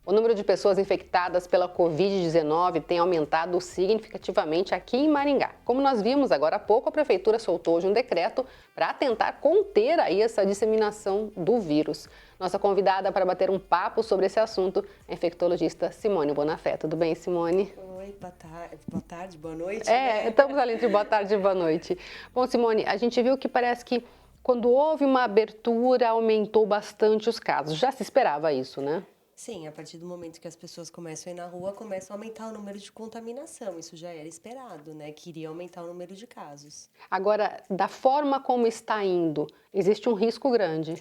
O número de pessoas infectadas pela Covid-19 tem aumentado significativamente aqui em Maringá. Como nós vimos agora há pouco, a Prefeitura soltou hoje um decreto para tentar conter aí essa disseminação do vírus. Nossa convidada para bater um papo sobre esse assunto é a infectologista Simone Bonafé. Tudo bem, Simone? Oi, boa tarde, boa noite. Estamos ali entre boa tarde e boa noite. Bom, Simone, a gente viu que parece que quando houve uma abertura, aumentou bastante os casos. Já se esperava isso, né? Sim, a partir do momento que as pessoas começam a ir na rua, começa a aumentar o número de contaminação. Isso já era esperado, né? Que iria aumentar o número de casos. Agora, da forma como está indo, existe um risco grande.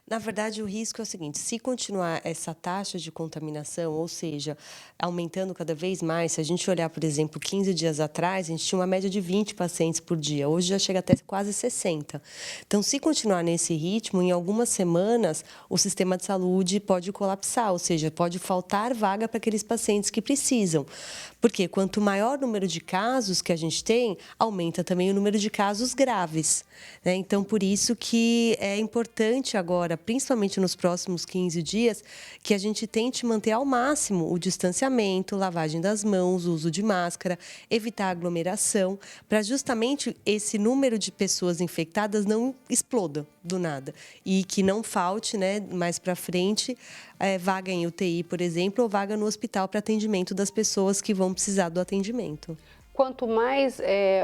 Na verdade, o risco é o seguinte: se continuar essa taxa de contaminação, ou seja, aumentando cada vez mais, se a gente olhar, por exemplo, 15 dias atrás, a gente tinha uma média de 20 pacientes por dia. Hoje já chega até quase 60. Então, se continuar nesse ritmo, em algumas semanas, o sistema de saúde pode colapsar, ou seja, pode faltar vaga para aqueles pacientes que precisam. Porque quanto maior o número de casos que a gente tem, aumenta também o número de casos graves, né? Então, por isso que é importante agora, principalmente nos próximos 15 dias, que a gente tente manter ao máximo o distanciamento, lavagem das mãos, uso de máscara, evitar aglomeração, para justamente esse número de pessoas infectadas não exploda do nada e que não falte, né, mais para frente, vaga em UTI, por exemplo, ou vaga no hospital para atendimento das pessoas que vão precisar do atendimento. Quanto mais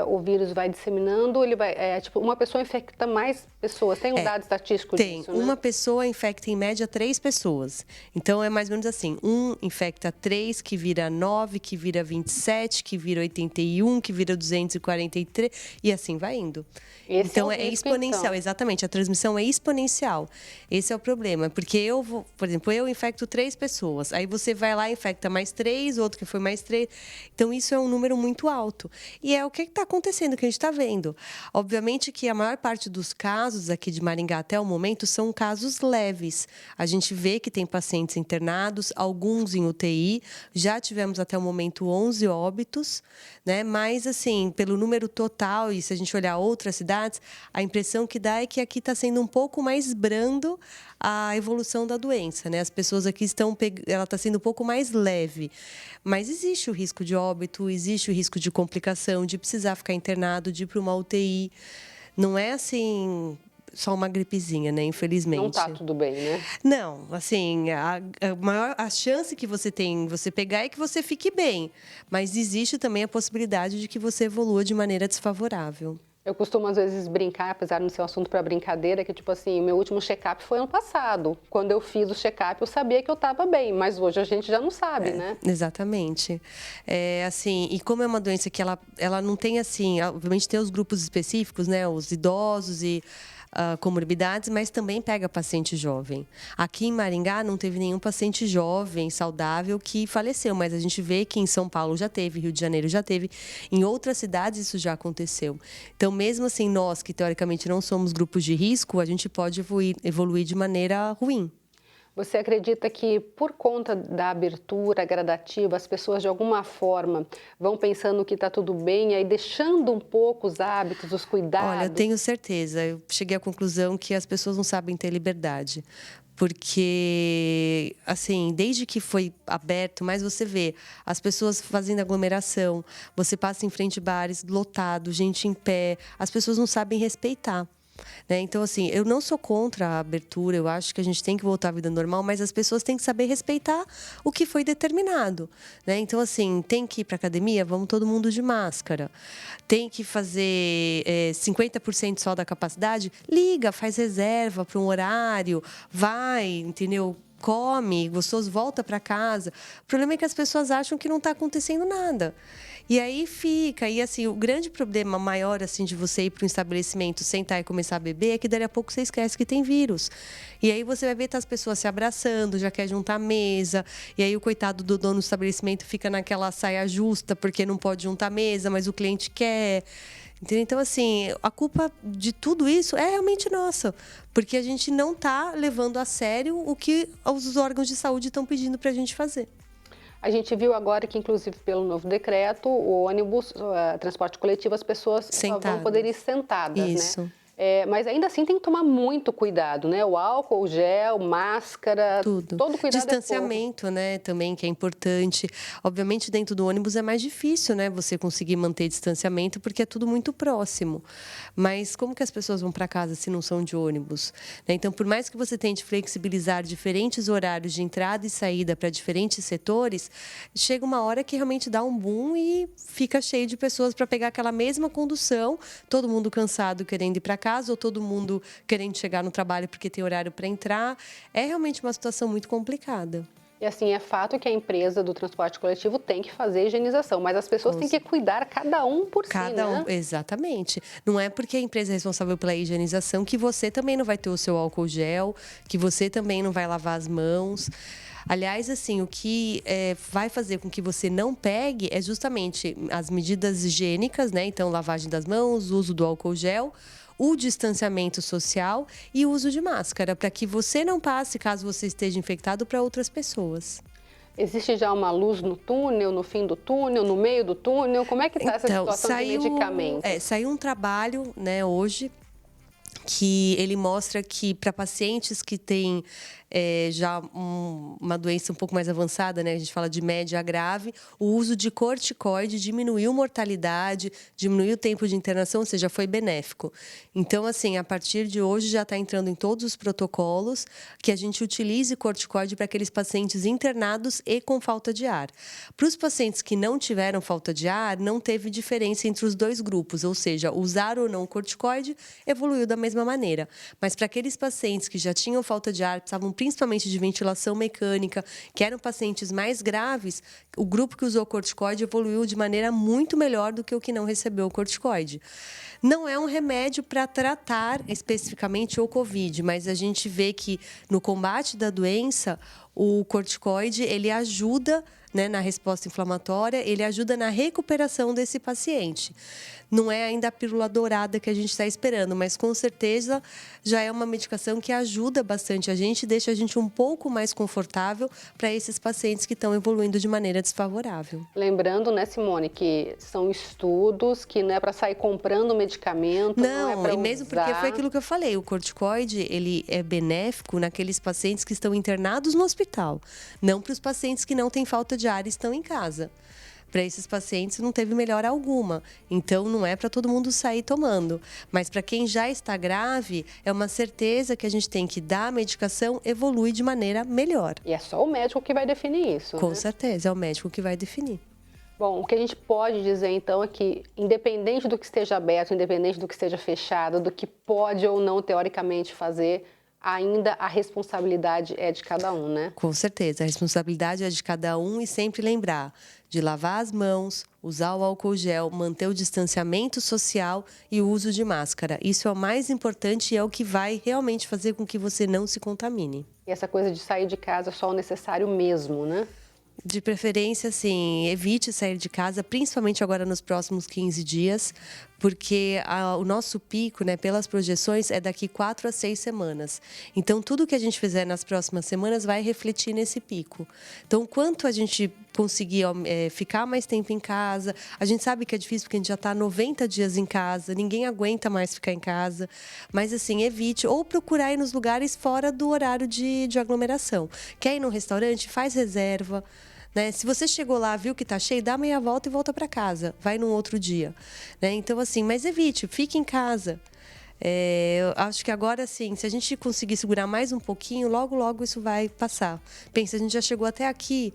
o vírus vai disseminando, ele vai, uma pessoa infecta mais pessoas. Tem um dado estatístico disso, né? Uma pessoa infecta em média 3 pessoas. Então, é mais ou menos assim, infecta 3, que vira 9, que vira 27, que vira 81, que vira 243, e assim vai indo. Então, é exponencial, então. Exatamente, a transmissão é exponencial. Esse é o problema, porque por exemplo, eu infecto 3 pessoas, aí você vai lá e infecta mais 3, outro que foi mais 3. Então, isso é um número muito alto. E é o que está acontecendo, que a gente está vendo. Obviamente que a maior parte dos casos aqui de Maringá até o momento são casos leves. A gente vê que tem pacientes internados, alguns em UTI. Já tivemos até o momento 11 óbitos, né? Mas, assim, pelo número total, e se a gente olhar outras cidades, a impressão que dá é que aqui está sendo um pouco mais brando a evolução da doença, né? As pessoas aqui ela está sendo um pouco mais leve, mas existe o risco de óbito, existe o risco de complicação, de precisar ficar internado, de ir para uma UTI. Não é assim só uma gripezinha, né? Infelizmente. Não está tudo bem, né? Não, assim, a chance que você tem você pegar é que você fique bem, mas existe também a possibilidade de que você evolua de maneira desfavorável. Eu costumo, às vezes, brincar, apesar de não ser um assunto para brincadeira, que, tipo assim, o meu último check-up foi ano passado. Quando eu fiz o check-up, eu sabia que eu estava bem, mas hoje a gente já não sabe, né? Exatamente. Assim, e como é uma doença que ela não tem, assim, obviamente tem os grupos específicos, né? Os idosos e comorbidades, mas também pega paciente jovem. Aqui em Maringá não teve nenhum paciente jovem, saudável, que faleceu, mas a gente vê que em São Paulo já teve, Rio de Janeiro já teve, em outras cidades isso já aconteceu. Então, mesmo assim, nós que teoricamente não somos grupos de risco, a gente pode evoluir de maneira ruim. Você acredita que, por conta da abertura gradativa, as pessoas, de alguma forma, vão pensando que está tudo bem e aí deixando um pouco os hábitos, os cuidados? Olha, eu tenho certeza. Eu cheguei à conclusão que as pessoas não sabem ter liberdade. Porque, assim, desde que foi aberto, mas você vê as pessoas fazendo aglomeração, você passa em frente a bares lotado, gente em pé, as pessoas não sabem respeitar. Né? Então, assim, eu não sou contra a abertura, eu acho que a gente tem que voltar à vida normal, mas as pessoas têm que saber respeitar o que foi determinado. Né? Então, assim, tem que ir para a academia, vamos todo mundo de máscara. Tem que fazer 50% só da capacidade, liga, faz reserva para um horário, vai, entendeu? Come, gostoso, volta para casa. O problema é que as pessoas acham que não está acontecendo nada. E aí fica. E assim, o grande problema maior assim de você ir para um estabelecimento, sentar e começar a beber é que dali a pouco você esquece que tem vírus. E aí você vai ver as pessoas se abraçando, já quer juntar a mesa. E aí o coitado do dono do estabelecimento fica naquela saia justa porque não pode juntar a mesa, mas o cliente quer. Entendeu? Então, assim, a culpa de tudo isso é realmente nossa, porque a gente não está levando a sério o que os órgãos de saúde estão pedindo para a gente fazer. A gente viu agora que, inclusive, pelo novo decreto, o ônibus, transporte coletivo, as pessoas só vão poder ir sentadas, isso. Né? Mas ainda assim tem que tomar muito cuidado, né? O álcool, o gel, máscara, Tudo. todo cuidado. Distanciamento, né, também, que é importante. Obviamente, dentro do ônibus é mais difícil, né, você conseguir manter distanciamento, porque é tudo muito próximo. Mas como que as pessoas vão para casa se não são de ônibus? Né? Então, por mais que você tente flexibilizar diferentes horários de entrada e saída para diferentes setores, chega uma hora que realmente dá um boom e fica cheio de pessoas para pegar aquela mesma condução, todo mundo cansado querendo ir para casa, ou todo mundo querendo chegar no trabalho porque tem horário para entrar. É realmente uma situação muito complicada. E assim, é fato que a empresa do transporte coletivo tem que fazer a higienização, mas as pessoas têm que cuidar cada um por si, né? Exatamente. Não é porque a empresa é responsável pela higienização que você também não vai ter o seu álcool gel, que você também não vai lavar as mãos. Aliás, assim, o que vai fazer com que você não pegue é justamente as medidas higiênicas, né? Então, lavagem das mãos, uso do álcool gel, o distanciamento social e o uso de máscara, para que você não passe, caso você esteja infectado, para outras pessoas. Existe já uma luz no túnel, no fim do túnel, no meio do túnel? Como é que está essa situação de medicamentos? Saiu um trabalho, né, hoje, que ele mostra que para pacientes que têm já uma doença um pouco mais avançada, né? A gente fala de média a grave, o uso de corticoide diminuiu mortalidade, diminuiu o tempo de internação, ou seja, foi benéfico. Então, assim, a partir de hoje já está entrando em todos os protocolos que a gente utilize corticoide para aqueles pacientes internados e com falta de ar. Para os pacientes que não tiveram falta de ar, não teve diferença entre os dois grupos, ou seja, usar ou não corticoide evoluiu da mesma maneira. Mas para aqueles pacientes que já tinham falta de ar, precisavam principalmente de ventilação mecânica, que eram pacientes mais graves, o grupo que usou corticoide evoluiu de maneira muito melhor do que o que não recebeu o corticoide. Não é um remédio para tratar especificamente o Covid, mas a gente vê que no combate da doença, o corticoide ele ajuda, né, na resposta inflamatória, ele ajuda na recuperação desse paciente. Não é ainda a pílula dourada que a gente está esperando, mas com certeza já é uma medicação que ajuda bastante a gente, deixa a gente um pouco mais confortável para esses pacientes que estão evoluindo de maneira desfavorável. Lembrando, né, Simone, que são estudos, que não é para sair comprando medicamento, não é para e mesmo usar. Porque foi aquilo que eu falei, o corticoide ele é benéfico naqueles pacientes que estão internados no hospital, não para os pacientes que não têm falta de ar e estão em casa. Para esses pacientes não teve melhora alguma. Então, não é para todo mundo sair tomando. Mas para quem já está grave, é uma certeza que a gente tem que dar a medicação, evolui de maneira melhor. E é só o médico que vai definir isso, Com né? certeza, é o médico que vai definir. Bom, o que a gente pode dizer, então, é que, independente do que esteja aberto, independente do que esteja fechado, do que pode ou não, teoricamente, fazer, ainda a responsabilidade é de cada um, né? Com certeza, a responsabilidade é de cada um e sempre lembrar de lavar as mãos, usar o álcool gel, manter o distanciamento social e o uso de máscara. Isso é o mais importante e é o que vai realmente fazer com que você não se contamine. E essa coisa de sair de casa só o necessário mesmo, né? De preferência, assim, evite sair de casa, principalmente agora nos próximos 15 dias, porque o nosso pico, né, pelas projeções, é daqui 4 a 6 semanas. Então, tudo que a gente fizer nas próximas semanas vai refletir nesse pico. Então, quanto a gente conseguir ficar mais tempo em casa, a gente sabe que é difícil porque a gente já está 90 dias em casa, ninguém aguenta mais ficar em casa, mas, assim, evite ou procurar ir nos lugares fora do horário de aglomeração. Quer ir num restaurante? Faz reserva. Né? Se você chegou lá, viu que está cheio, dá meia volta e volta para casa. Vai num outro dia. Né? Então, assim, mas evite, fique em casa. Eu acho que agora, sim, se a gente conseguir segurar mais um pouquinho, logo, logo isso vai passar. Pensa, a gente já chegou até aqui.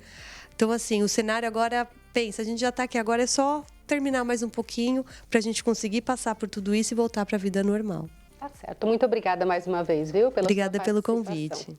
Então, assim, o cenário agora, pensa, a gente já está aqui agora, é só terminar mais um pouquinho para a gente conseguir passar por tudo isso e voltar para a vida normal. Tá certo. Muito obrigada mais uma vez, viu? Obrigada pelo convite.